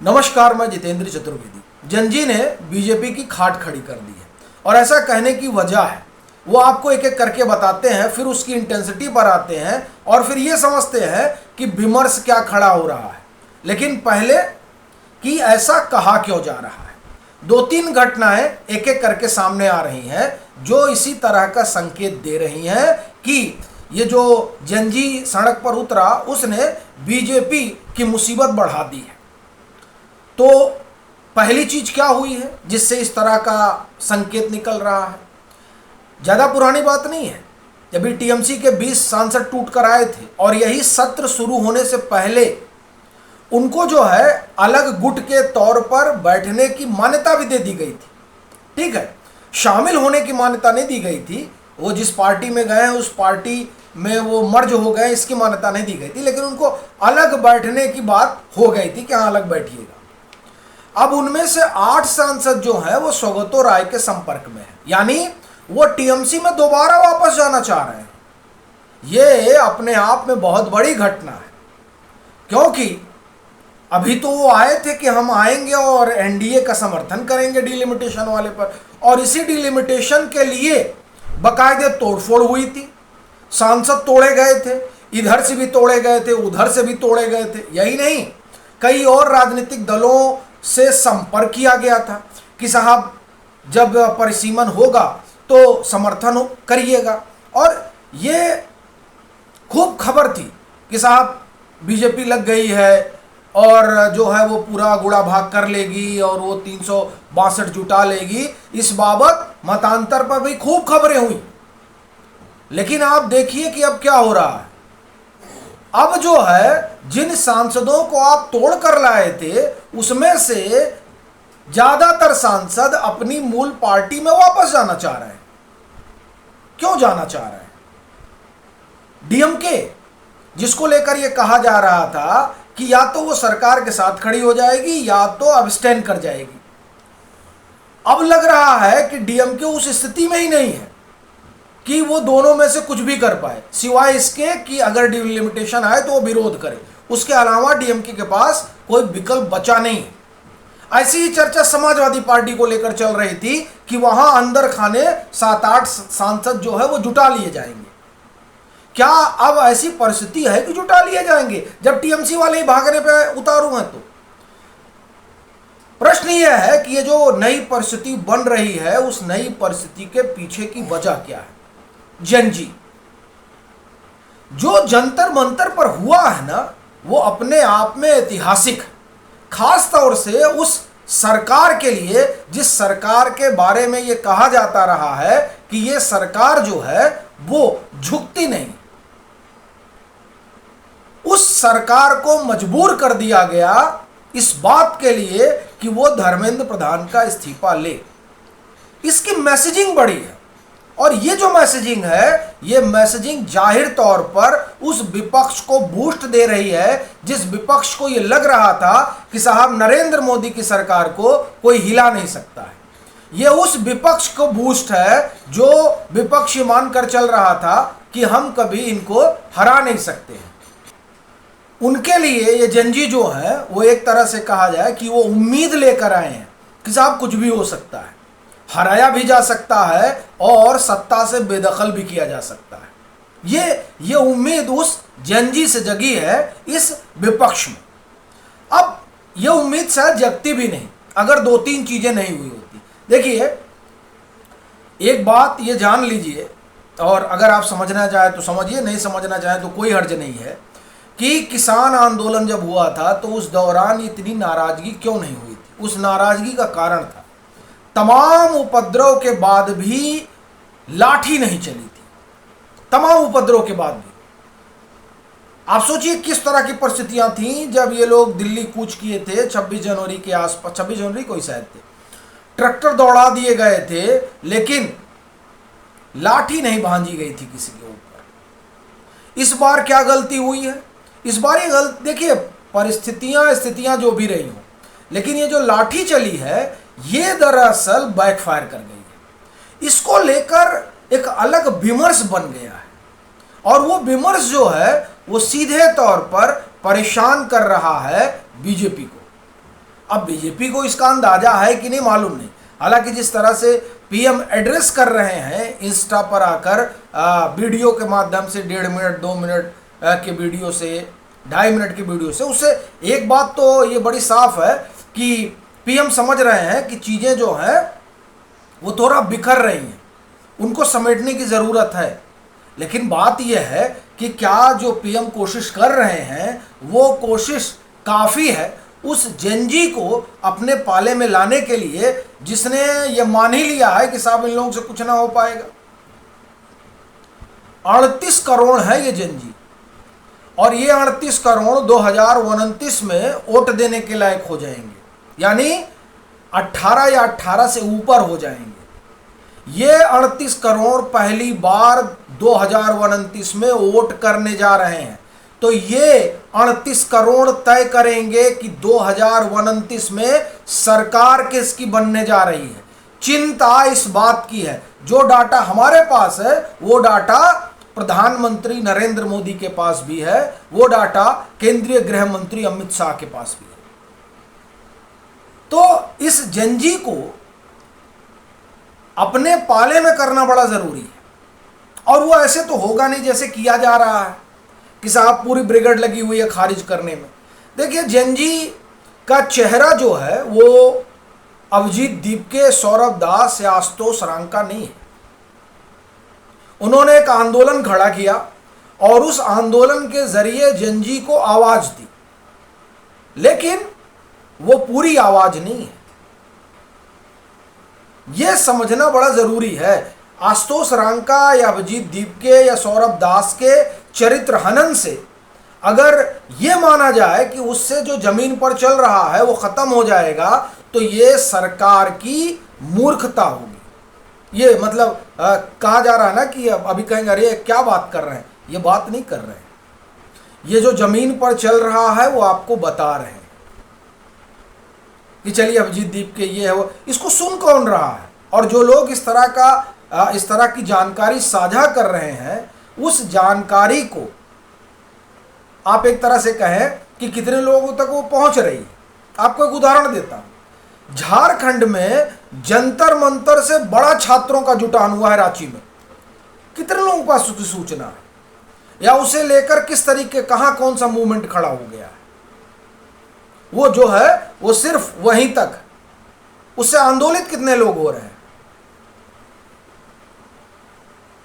नमस्कार, मैं जितेंद्र चतुर्वेदी। जंजी ने बीजेपी की खाट खड़ी कर दी है और ऐसा कहने की वजह है वो आपको एक एक करके बताते हैं, फिर उसकी इंटेंसिटी पर आते हैं और फिर ये समझते हैं कि विमर्श क्या खड़ा हो रहा है। लेकिन पहले कि ऐसा कहा क्यों जा रहा है, दो तीन घटनाएं एक एक करके सामने आ रही हैं जो इसी तरह का संकेत दे रही हैं कि ये जो जंजी सड़क पर उतरा उसने बीजेपी की मुसीबत बढ़ा दी है। तो पहली चीज क्या हुई है जिससे इस तरह का संकेत निकल रहा है? ज़्यादा पुरानी बात नहीं है, जब टीएमसी के 20 सांसद टूट कर आए थे और यही सत्र शुरू होने से पहले उनको जो है अलग गुट के तौर पर बैठने की मान्यता भी दे दी गई थी। ठीक है, शामिल होने की मान्यता नहीं दी गई थी, वो जिस पार्टी में गए हैं उस पार्टी में वो मर्ज हो गए इसकी मान्यता नहीं दी गई थी, लेकिन उनको अलग बैठने की बात हो गई थी कि हाँ अलग बैठिएगा। अब उनमें से 8 सांसद जो हैं वो सौगतो राय के संपर्क में है, यानी वो टीएमसी में दोबारा वापस जाना चाह रहे हैं। ये अपने आप में बहुत बड़ी घटना है, क्योंकि अभी तो वो आए थे कि हम आएंगे और एनडीए का समर्थन करेंगे डिलिमिटेशन वाले पर, और इसी डिलिमिटेशन के लिए बाकायदे तोड़फोड़ हुई थी, सांसद तोड़े गए थे, इधर से भी तोड़े गए थे, उधर से भी तोड़े गए थे। यही नहीं, कई और राजनीतिक दलों से संपर्क किया गया था कि साहब जब परिसीमन होगा तो समर्थन करिएगा, और ये खूब खबर थी कि साहब बीजेपी लग गई है और जो है वो पूरा गुड़ा भाग कर लेगी और वो 362 जुटा लेगी। इस बाबत मतांतर पर भी खूब खबरें हुई, लेकिन आप देखिए कि अब क्या हो रहा है। अब जो है जिन सांसदों को आप तोड़ कर लाए थे उसमें से ज्यादातर सांसद अपनी मूल पार्टी में वापस जाना चाह रहे हैं। क्यों जाना चाह रहे हैं? डीएमके, जिसको लेकर यह कहा जा रहा था कि या तो वो सरकार के साथ खड़ी हो जाएगी या तो अब्सटेन कर जाएगी, अब लग रहा है कि डीएमके उस स्थिति में ही नहीं है कि वो दोनों में से कुछ भी कर पाए, सिवाय इसके कि अगर डिलिमिटेशन आए तो वो विरोध करे। उसके अलावा डीएमके के पास कोई विकल्प बचा नहीं है। ऐसी ही चर्चा समाजवादी पार्टी को लेकर चल रही थी कि वहां अंदर खाने 7-8 सांसद जो है वो जुटा लिए जाएंगे। क्या अब ऐसी परिस्थिति है कि जुटा लिए जाएंगे जब टीएमसी वाले ही भागने पे उतारू हैं? तो प्रश्न यह है कि ये जो नई परिस्थिति बन रही है उस नई परिस्थिति के पीछे की वजह क्या है? जंजी जो जंतर मंतर पर हुआ है ना, वो अपने आप में ऐतिहासिक, खास तौर से उस सरकार के लिए जिस सरकार के बारे में ये कहा जाता रहा है कि ये सरकार जो है वो झुकती नहीं। उस सरकार को मजबूर कर दिया गया इस बात के लिए कि वो धर्मेंद्र प्रधान का इस्तीफा ले। इसकी मैसेजिंग बड़ी है, और ये जो मैसेजिंग है ये मैसेजिंग जाहिर तौर पर उस विपक्ष को बूस्ट दे रही है जिस विपक्ष को ये लग रहा था कि साहब नरेंद्र मोदी की सरकार को कोई हिला नहीं सकता है। ये उस विपक्ष को बूस्ट है जो विपक्ष मानकर चल रहा था कि हम कभी इनको हरा नहीं सकते हैं। उनके लिए ये जंजी जो है वो एक तरह से कहा जाए कि वो उम्मीद लेकर आए हैं कि साहब कुछ भी हो सकता है, हराया भी जा सकता है और सत्ता से बेदखल भी किया जा सकता है। ये उम्मीद उस जंजी से जगी है इस विपक्ष में। अब ये उम्मीद शायद जगती भी नहीं अगर 2-3 चीजें नहीं हुई होती। देखिए, एक बात ये जान लीजिए, और अगर आप समझना चाहें तो समझिए, नहीं समझना चाहें तो कोई हर्ज नहीं है, कि किसान आंदोलन जब हुआ था तो उस दौरान इतनी नाराजगी क्यों नहीं हुई थी। उस नाराजगी का कारण था तमाम उपद्रव के बाद भी लाठी नहीं चली थी। तमाम उपद्रव के बाद भी आप सोचिए किस तरह की परिस्थितियां थीं जब ये लोग दिल्ली कूच किए थे 26 जनवरी के आसपास, 26 जनवरी को ही शायद थे, ट्रैक्टर दौड़ा दिए गए थे लेकिन लाठी नहीं भांजी गई थी किसी के ऊपर। इस बार क्या गलती हुई है? इस बार ये गलती, देखिए स्थितियां जो भी रही हो, लेकिन ये जो लाठी चली है ये दरअसल बैकफायर कर गई है। इसको लेकर एक अलग विमर्श बन गया है, और वो विमर्श जो है वो सीधे तौर पर परेशान कर रहा है बीजेपी को। अब बीजेपी को इसका अंदाजा है कि नहीं मालूम नहीं। हालांकि जिस तरह से पीएम एड्रेस कर रहे हैं इंस्टा पर आकर वीडियो के माध्यम से 1.5 मिनट 2 मिनट के वीडियो से 2.5 मिनट की वीडियो से, उससे एक बात तो ये बड़ी साफ है कि पीएम समझ रहे हैं कि चीज़ें जो हैं वो थोड़ा बिखर रही हैं, उनको समेटने की ज़रूरत है। लेकिन बात यह है कि क्या जो पीएम कोशिश कर रहे हैं वो कोशिश काफ़ी है उस जेनजी को अपने पाले में लाने के लिए, जिसने ये मान ही लिया है कि साहब इन लोगों से कुछ ना हो पाएगा। 38 करोड़ है ये जेनजी, और ये 38 करोड़ 2029 में वोट देने के लायक हो जाएंगे, यानी 18 या 18 से ऊपर हो जाएंगे। ये 38 करोड़ पहली बार 2029 में वोट करने जा रहे हैं। तो ये 38 करोड़ तय करेंगे कि 2029 में सरकार किसकी बनने जा रही है। चिंता इस बात की है, जो डाटा हमारे पास है वो डाटा प्रधानमंत्री नरेंद्र मोदी के पास भी है, वो डाटा केंद्रीय गृह मंत्री अमित शाह के पास भी है। तो इस जेनजी को अपने पाले में करना बड़ा जरूरी है, और वो ऐसे तो होगा नहीं जैसे किया जा रहा है कि साहब पूरी ब्रिगेड लगी हुई है खारिज करने में। देखिए, जेनजी का चेहरा जो है वो अभिजीत दीपके, सौरभ दास या आशुतोष रांका नहीं है। उन्होंने एक आंदोलन खड़ा किया और उस आंदोलन के जरिए जेनजी को आवाज दी, लेकिन वो पूरी आवाज नहीं है। यह समझना बड़ा जरूरी है। आशुतोष रांका या अभिजीत दीपके या सौरभ दास के चरित्र हनन से अगर ये माना जाए कि उससे जो जमीन पर चल रहा है वो खत्म हो जाएगा, तो ये सरकार की मूर्खता होगी। ये मतलब कहा जा रहा है ना कि अभी कहेंगे अरे क्या बात कर रहे हैं, ये बात नहीं कर रहे हैं। ये जो जमीन पर चल रहा है वो आपको बता रहे हैं कि चलिए अभिजीत दीपके ये है वो, इसको सुन कौन रहा है। और जो लोग इस तरह की जानकारी साझा कर रहे हैं, उस जानकारी को आप एक तरह से कहें कि कितने लोगों तक वो पहुंच रही है। आपको एक उदाहरण देता हूं। झारखंड में जंतर मंतर से बड़ा छात्रों का जुटान हुआ है रांची में। कितने लोगों के पास उसकी सूचना है, या उसे लेकर किस तरीके कहां कौन सा मूवमेंट खड़ा हो गया है, वो जो है वो सिर्फ वहीं तक। उससे आंदोलित कितने लोग हो रहे हैं।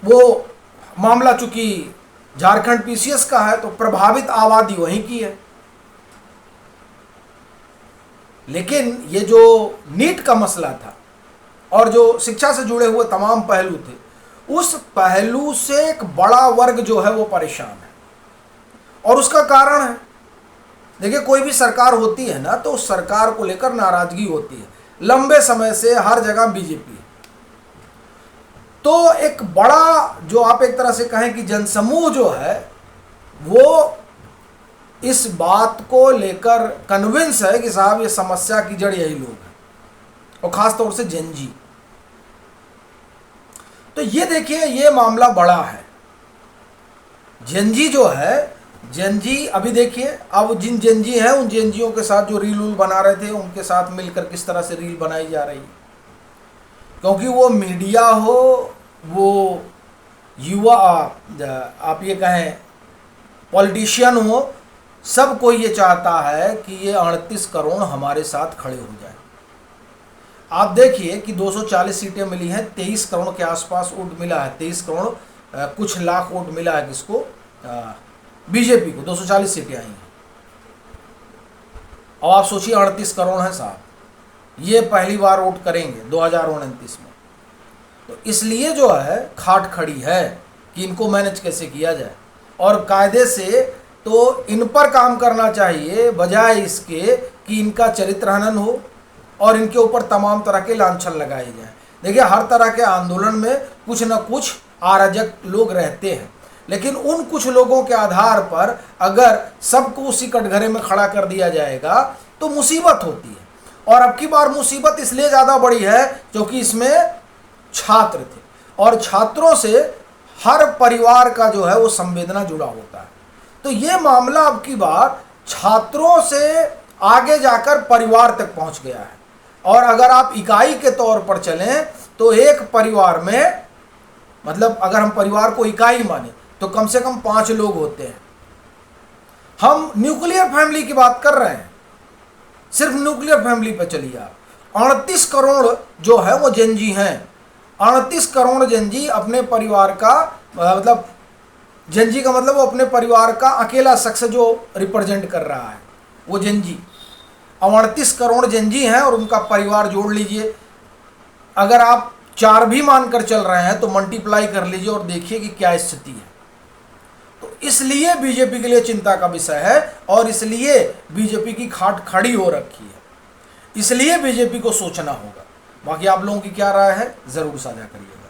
वो मामला चूंकि झारखंड पीसीएस का है तो प्रभावित आबादी वहीं की है। लेकिन ये जो नीट का मसला था और जो शिक्षा से जुड़े हुए तमाम पहलू थे, उस पहलू से एक बड़ा वर्ग जो है वो परेशान है, और उसका कारण है, देखिए कोई भी सरकार होती है ना तो उस सरकार को लेकर नाराजगी होती है। लंबे समय से हर जगह बीजेपी है, तो एक बड़ा जो आप एक तरह से कहें कि जनसमूह जो है वो इस बात को लेकर कन्विंस है कि साहब ये समस्या की जड़ यही लोग हैं, और खास तौर से जेनजी। तो ये देखिए ये मामला बड़ा है। जेनजी जो है, जेनजी अभी देखिए अब जिन जेनजी हैं उन जेनजियों के साथ जो रील बना रहे थे उनके साथ मिलकर किस तरह से रील बनाई जा रही है। क्योंकि वो मीडिया हो, वो युवा आप ये कहें पॉलिटिशियन हो, सब कोई ये चाहता है कि ये 38 करोड़ हमारे साथ खड़े हो जाए। आप देखिए कि 240 सीटें मिली हैं, 23 करोड़ के आसपास वोट मिला है, 23 करोड़ कुछ लाख वोट मिला है किसको, बीजेपी को 240 सीटें आई हैं। और आप सोचिए 38 करोड़ हैं साहब, ये पहली बार वोट करेंगे 2029 में। तो इसलिए जो है खाट खड़ी है कि इनको मैनेज कैसे किया जाए, और कायदे से तो इन पर काम करना चाहिए बजाय इसके कि इनका चरित्र हनन हो और इनके ऊपर तमाम तरह के लांछन लगाए जाए। देखिए हर तरह के आंदोलन में कुछ न कुछ अराजक लोग रहते हैं, लेकिन उन कुछ लोगों के आधार पर अगर सबको उसी कटघरे में खड़ा कर दिया जाएगा तो मुसीबत होती है। और अब की बार मुसीबत इसलिए ज़्यादा बड़ी है क्योंकि इसमें छात्र थे, और छात्रों से हर परिवार का जो है वो संवेदना जुड़ा होता है। तो ये मामला अब की बार छात्रों से आगे जाकर परिवार तक पहुंच गया है। और अगर आप इकाई के तौर पर चलें तो एक परिवार में, मतलब अगर हम परिवार को इकाई माने तो कम से कम 5 लोग होते हैं। हम न्यूक्लियर फैमिली की बात कर रहे हैं, सिर्फ न्यूक्लियर फैमिली पर चलिए आप। 38 करोड़ जो है वो जेनजी हैं। 38 करोड़ जेनजी अपने परिवार का, मतलब जेनजी का मतलब वो अपने परिवार का अकेला शख्स जो रिप्रेजेंट कर रहा है वो जेनजी। अब 38 करोड़ जेनजी हैं और उनका परिवार जोड़ लीजिए। अगर आप 4 भी मानकर चल रहे हैं तो मल्टीप्लाई कर लीजिए और देखिए कि क्या स्थिति है। तो इसलिए बीजेपी के लिए चिंता का विषय है और इसलिए बीजेपी की खाट खड़ी हो रखी है। इसलिए बीजेपी को सोचना होगा। बाकी आप लोगों की क्या राय है, जरूर साझा करिए।